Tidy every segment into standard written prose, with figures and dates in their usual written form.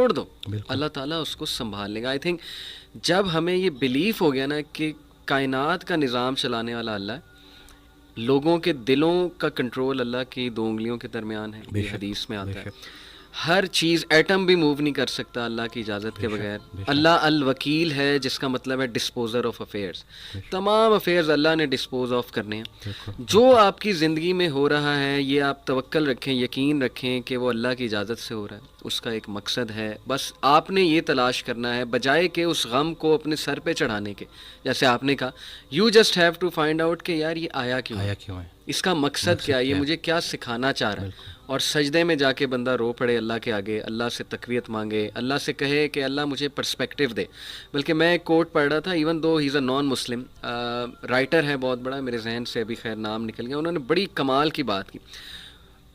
چھوڑ دو, اللہ تعالیٰ اس کو سنبھال لے گا. آئی تھنک جب ہمیں یہ بلیف ہو گیا نا کہ کائنات کا نظام چلانے والا اللہ ہے, لوگوں کے دلوں کا کنٹرول اللہ کی 2 انگلیوں کے درمیان ہے, یہ حدیث میں آتا ہے. ہر چیز, ایٹم بھی موو نہیں کر سکتا اللہ کی اجازت کے بغیر. اللہ الوکیل ہے, جس کا مطلب ہے ڈسپوزر آف افیئرس. تمام افیئرز اللہ نے ڈسپوز آف کرنے ہیں. جو آپ کی زندگی میں ہو رہا ہے یہ آپ توکل رکھیں, یقین رکھیں کہ وہ اللہ کی اجازت سے ہو رہا ہے, اس کا ایک مقصد ہے. بس آپ نے یہ تلاش کرنا ہے, بجائے کہ اس غم کو اپنے سر پہ چڑھانے کے. جیسے آپ نے کہا, you just have to find out کہ یار یہ آیا کیوں ہے, اس کا مقصد کیا ہے, یہ مجھے کیا سکھانا چاہ رہا ہے. اور سجدے میں جا کے بندہ رو پڑے اللہ کے آگے, اللہ سے تقویت مانگے, اللہ سے کہے کہ اللہ مجھے پرسپیکٹیو دے. بلکہ میں ایک کوٹ پڑھ رہا تھا, ایون دو ہی از اے نان مسلم رائٹر ہے بہت بڑا, میرے ذہن سے ابھی خیر نام نکل گیا, انہوں نے بڑی کمال کی بات کی.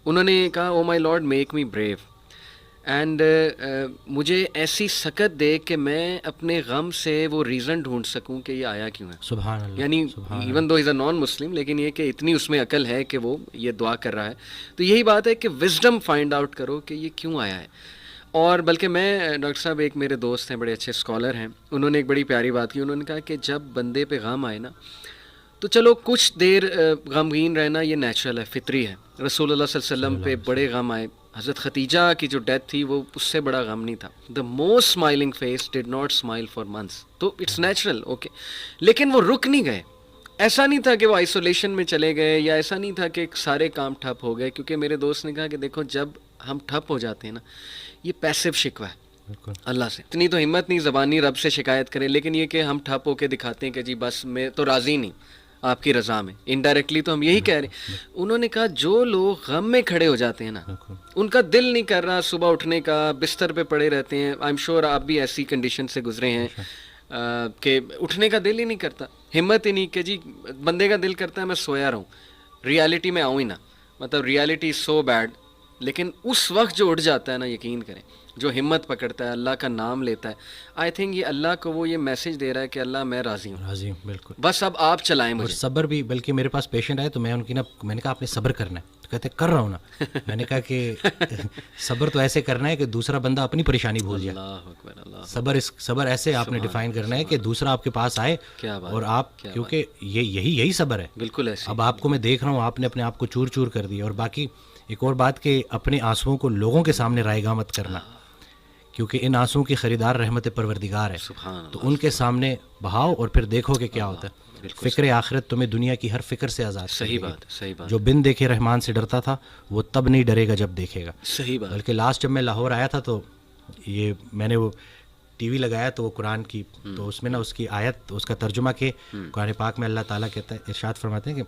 انہوں نے کہا, oh my lord make me brave, and مجھے ایسی سکت دے کہ میں اپنے غم سے وہ ریزن ڈھونڈ سکوں کہ یہ آیا کیوں ہے. سبحان اللہ. یعنی ایون دو از اے نان مسلم, لیکن یہ کہ اتنی اس میں عقل ہے کہ وہ یہ دعا کر رہا ہے. تو یہی بات ہے کہ وزڈم فائنڈ آؤٹ کرو کہ یہ کیوں آیا ہے. اور بلکہ میں, ڈاکٹر صاحب ایک میرے دوست ہیں, بڑے اچھے اسکالر ہیں, انہوں نے ایک بڑی پیاری بات کی. انہوں نے کہا کہ جب بندے پہ غم آئے نا, تو چلو کچھ دیر غمگین رہنا یہ نیچرل ہے, فطری ہے. رسول اللہ صلی اللہ علیہ وسلم پہ بڑے غم آئے, حضرت خدیجہ کی جو ڈیتھ تھی وہ اس سے بڑا غم نہیں تھا. The most smiling face did not smile for months, تو اٹس نیچرل, اوکے. لیکن وہ رک نہیں گئے. ایسا نہیں تھا کہ وہ آئسولیشن میں چلے گئے, یا ایسا نہیں تھا کہ سارے کام ٹھپ ہو گئے. کیونکہ میرے دوست نے کہا کہ دیکھو جب ہم ٹھپ ہو جاتے ہیں نا, یہ پیسو شکوہ ہے اللہ سے. اتنی تو ہمت نہیں زبانی رب سے شکایت کریں, لیکن یہ کہ ہم ٹھپ ہو کے دکھاتے ہیں کہ جی بس میں تو راضی نہیں آپ کی رضا میں, انڈائریکٹلی تو ہم یہی کہہ رہے ہیں. انہوں نے کہا جو لوگ غم میں کھڑے ہو جاتے ہیں نا, ان کا دل نہیں کر رہا صبح اٹھنے کا, بستر پہ پڑے رہتے ہیں. آئی ایم شیور آپ بھی ایسی کنڈیشن سے گزرے ہیں کہ اٹھنے کا دل ہی نہیں کرتا, ہمت ہی نہیں کہ جی, بندے کا دل کرتا ہے میں سویا رہوں, ریالٹی میں آؤں ہی نہ, مطلب ریالٹی از سو بیڈ. لیکن اس وقت جو اٹھ جاتا ہے نا, یقین کریں, جو ہمت پکڑتا ہے, اللہ کا نام لیتا ہے, آئی تھنک یہ اللہ کو وہ یہ میسج دے رہا ہے کہ اللہ میں راضی ہوں, بالکل, بس اب آپ چلائیں مجھے. اور صبر بھی, بلکہ میرے پاس پیشنٹ آئے تو میں ان کی میں نے کہا آپ نے صبر کرنا ہے, تو کہتے کر رہا ہوں نا. میں نے کہا کہ صبر تو ایسے کرنا ہے کہ دوسرا بندہ اپنی پریشانی بھول جائے. صبر ایسے آپ نے ڈیفائن کرنا ہے کہ دوسرا آپ کے پاس آئے اور آپ, کیونکہ یہی صبر ہے. بالکل ایسے. اب آپ کو میں دیکھ رہا ہوں, آپ نے اپنے آپ کو چور چور کر دیا. اور باقی ایک اور بات کہ اپنے آنسوؤں کو لوگوں کے سامنے رائے گاہ مت کرنا, کیونکہ ان آنسوؤں کی خریدار رحمت پروردگار ہے. تو ان کے سامنے بہاؤ اور پھر دیکھو کہ کیا ہوتا ہے. فکر آخرت تمہیں دنیا کی ہر فکر سے آزاد. صحیح بات. جو بن دیکھے رحمان سے ڈرتا تھا وہ تب نہیں ڈرے گا جب دیکھے گا. صحیح بات. بلکہ لاسٹ جب میں لاہور آیا تھا تو یہ میں نے وہ ٹی وی لگایا تو وہ قرآن کی, تو اس میں نا اس کی آیت, اس کا ترجمہ کہ قرآن پاک میں اللہ تعالیٰ کہتا ہے, ارشاد فرماتے ہیں کہ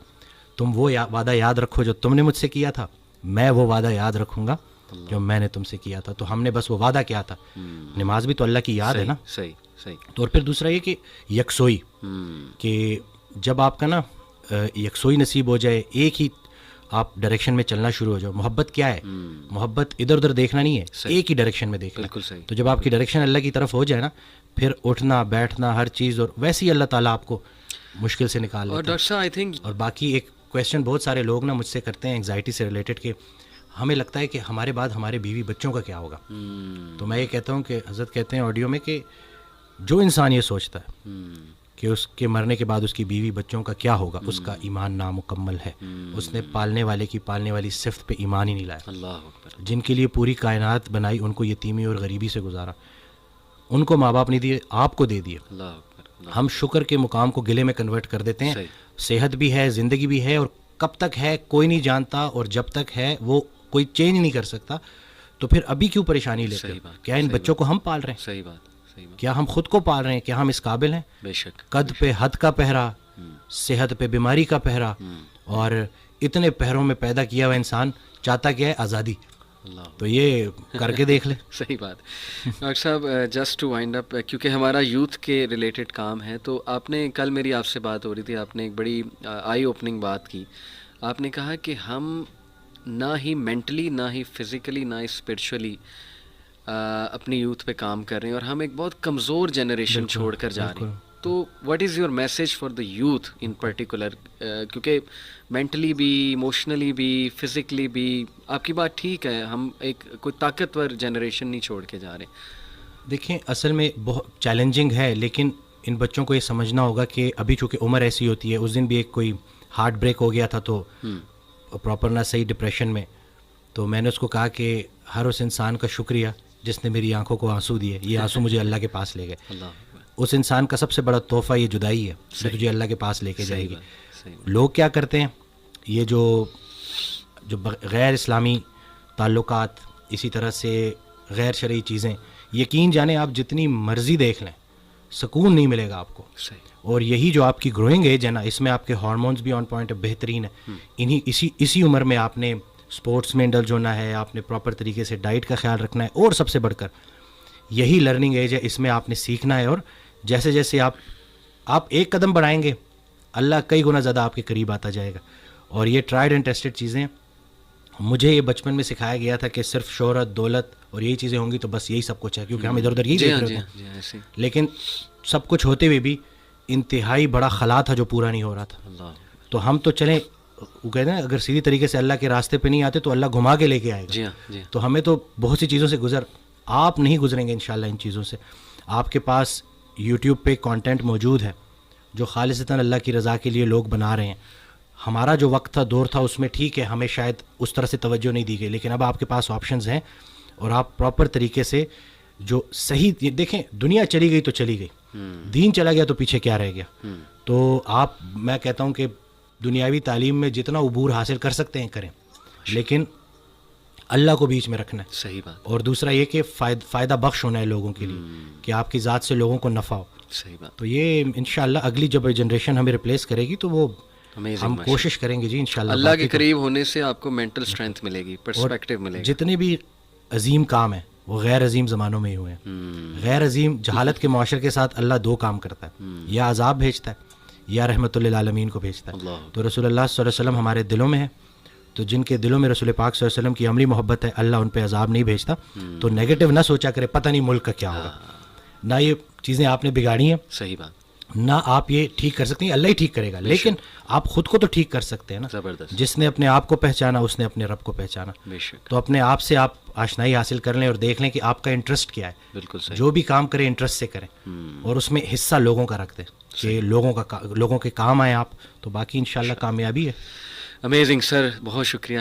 تم وہ وعدہ یاد رکھو جو تم نے مجھ سے کیا تھا, میں وہ وعدہ یاد رکھوں گا جو میں نے تم سے کیا تھا. تو ہم نے بس وہ وعدہ کیا تھا. نماز بھی تو اللہ کی یاد ہے نا. صحیح. تو اور پھر دوسرا یہ کہ یکسوئی, کہ جب آپ کا نا یکسوئی نصیب ہو جائے, ایک ہی آپ ڈائریکشن میں چلنا شروع ہو جاؤ. محبت کیا ہے؟ محبت ادھر ادھر دیکھنا نہیں ہے, ایک ہی ڈائریکشن میں دیکھنا. تو جب آپ کی ڈائریکشن اللہ کی طرف ہو جائے نا, پھر اٹھنا بیٹھنا ہر چیز, اور ویسے ہی اللہ تعالیٰ آپ کو مشکل سے نکال لیتا ہے. اور ڈاکٹر صاحب آئی تھنک, اور باقی ایک کویسچن بہت سارے لوگ نا مجھ سے کرتے ہیں انگزائٹی سے ریلیٹڈ, کہ ہمیں لگتا ہے کہ ہمارے بعد ہمارے بیوی بچوں کا کیا ہوگا. تو میں یہ کہتا ہوں کہ حضرت کہتے ہیں آڈیو میں کہ جو انسان یہ سوچتا ہے کہ اس کے مرنے کے بعد اس کی بیوی بچوں کا کیا ہوگا, اس کا ایمان نامکمل ہے. اس نے پالنے والے کی پالنے والی صفت پہ ایمان ہی نہیں لایا. اللہ اکبر. جن کے لیے پوری کائنات بنائی, ان کو یتیمی اور غریبی سے گزارا, ان کو ماں باپ نہیں دیے, آپ کو دے دیے. ہم شکر کے مقام کو گلے میں کنورٹ کر دیتے ہیں. صحت بھی ہے, زندگی بھی ہے, اور کب تک ہے کوئی نہیں جانتا, اور جب تک ہے وہ کوئی چینج نہیں کر سکتا. تو پھر ابھی کیوں پریشانی لیتے ہیں؟ کیا ان بچوں کو ہم پال رہے ہیں؟ صحیح بات. کیا ہم خود کو پال رہے ہیں؟ کیا ہم اس قابل ہیں؟ بے شک. قد پہ حد کا پہرا, صحت پہ بیماری کا پہرا, اور اتنے پہروں میں پیدا کیا ہوا انسان چاہتا کیا ہے؟ آزادی. تو یہ کر کے دیکھ لیں. صحیح بات. ڈاکٹر صاحب جسٹ ٹو وائنڈ اپ, کیونکہ ہمارا یوتھ کے ریلیٹڈ کام ہے, تو آپ نے کل میری آپ سے بات ہو رہی تھی, آپ نے ایک بڑی آئی اوپننگ بات کی. آپ نے کہا کہ ہم نہ ہی مینٹلی, نہ ہی فزیکلی, نہ ہی اسپرچولی اپنی یوتھ پہ کام کر رہے ہیں, اور ہم ایک بہت کمزور جنریشن چھوڑ کر جا رہے ہیں. تو what is your message for the youth in particular, کیونکہ مینٹلی بھی, ایموشنلی بھی, فزیکلی بھی, آپ کی بات ٹھیک ہے, ہم ایک کوئی طاقتور جنریشن نہیں چھوڑ کے جا رہے. دیکھیں اصل میں بہت چیلنجنگ ہے, لیکن ان بچوں کو یہ سمجھنا ہوگا کہ ابھی چونکہ عمر ایسی ہوتی ہے. اس دن بھی ایک کوئی ہارٹ بریک ہو گیا تھا تو پراپر نہ صحیح ڈپریشن میں, تو میں نے اس کو کہا کہ ہر اس انسان کا شکریہ جس نے میری آنکھوں کو آنسو دیے, یہ آنسو مجھے اللہ کے پاس لے گئے. اس انسان کا سب سے بڑا تحفہ یہ جدائی ہے جو تجھے اللہ کے پاس لے کے جائے گی. لوگ کیا کرتے ہیں, یہ جو غیر اسلامی تعلقات, اسی طرح سے غیر شرعی چیزیں, یقین جانیں آپ جتنی مرضی دیکھ لیں سکون نہیں ملے گا آپ کو. اور یہی جو آپ کی گروئنگ ایج ہے نا, اس میں آپ کے ہارمونز بھی آن پوائنٹ بہترین ہے. اسی عمر میں آپ نے اسپورٹس میں انڈلج ہونا ہے, آپ نے پراپر طریقے سے ڈائٹ کا خیال رکھنا ہے, اور سب سے بڑھ کر یہی لرننگ ایج ہے, اس میں آپ نے سیکھنا ہے. اور جیسے جیسے آپ ایک قدم بڑھائیں گے اللہ کئی گنا زیادہ آپ کے قریب آتا جائے گا. اور یہ ٹرائڈ اینڈ ٹیسٹڈ چیزیں, مجھے یہ بچپن میں سکھایا گیا تھا کہ صرف شہرت, دولت اور یہی چیزیں ہوں گی تو بس یہی سب کچھ ہے, کیونکہ ہم ادھر ادھر یہی دیکھ رہے ہیں. لیکن سب کچھ ہوتے ہوئے بھی انتہائی بڑا خلا تھا جو پورا نہیں ہو رہا تھا. تو ہم تو چلیں, وہ کہتے ہیں اگر سیدھی طریقے سے اللہ کے راستے پہ نہیں آتے تو اللہ گھما کے لے کے آئے گا. تو ہمیں تو بہت سی چیزوں سے آپ نہیں گزریں گے انشاءاللہ ان چیزوں سے. آپ کے پاس یوٹیوب پہ کانٹینٹ موجود ہے جو خالصتاً اللہ کی رضا کے لیے لوگ بنا رہے ہیں. ہمارا جو وقت تھا, دور تھا, اس میں ٹھیک ہے ہمیں شاید اس طرح سے توجہ نہیں دی گئی, لیکن اب آپ کے پاس آپشنز ہیں اور آپ پراپر طریقے سے جو صحیح, دیکھیں دنیا چلی گئی تو چلی گئی, دین چلا گیا تو پیچھے کیا رہ گیا. تو میں کہتا ہوں کہ دنیاوی تعلیم میں جتنا عبور حاصل کر سکتے ہیں کریں, لیکن اللہ کو بیچ میں رکھنا ہے. صحیح بات. اور دوسرا یہ کہ فائدہ بخش ہونا ہے لوگوں کے لیے, کہ آپ کی ذات سے لوگوں کو نفع ہو. صحیح بات. تو یہ انشاءاللہ اگلی جب جنریشن ہمیں ریپلیس کرے گی تو وہ ہم کوشش کریں گے جی انشاءاللہ. اللہ کے قریب ہونے سے آپ کو مینٹل اسٹرینتھ ملے گی, پرسپیکٹیو ملے گا. جتنے بھی عظیم کام ہیں وہ غیر عظیم زمانوں میں ہی ہوئے ہیں. غیر عظیم جہالت کے معاشرے کے ساتھ اللہ دو کام کرتا ہے, یا عذاب بھیجتا ہے یا رحمت للعالمین کو بھیجتا ہے. تو رسول اللہ صلی اللہ علیہ وسلم ہمارے دلوں میں ہے, تو جن کے دلوں میں رسول پاک صلی اللہ علیہ وسلم کی عملی محبت ہے اللہ ان پہ عذاب نہیں بھیجتا. تو نیگیٹو نہ سوچا کرے پتہ نہیں ملک کا کیا ہوگا, نہ یہ چیزیں آپ نے بگاڑی ہیں, صحیح بات, نہ آپ یہ ٹھیک کر سکتے ہیں, اللہ ہی ٹھیک کرے گا. لیکن آپ خود کو تو ٹھیک کر سکتے ہیں نا. زبردست. جس نے اپنے آپ کو پہچانا اس نے اپنے رب کو پہچانا. تو اپنے آپ سے آپ آشنائی حاصل کر لیں اور دیکھ لیں کہ آپ کا انٹرسٹ کیا ہے. بالکل صحیح. جو بھی کام کریں انٹرسٹ سے کریں, اور اس میں حصہ لوگوں کا رکھ دیں کہ لوگوں کے کام آئیں آپ, تو باقی انشاءاللہ کامیابی ہے. امیزنگ سر, بہت شکریہ.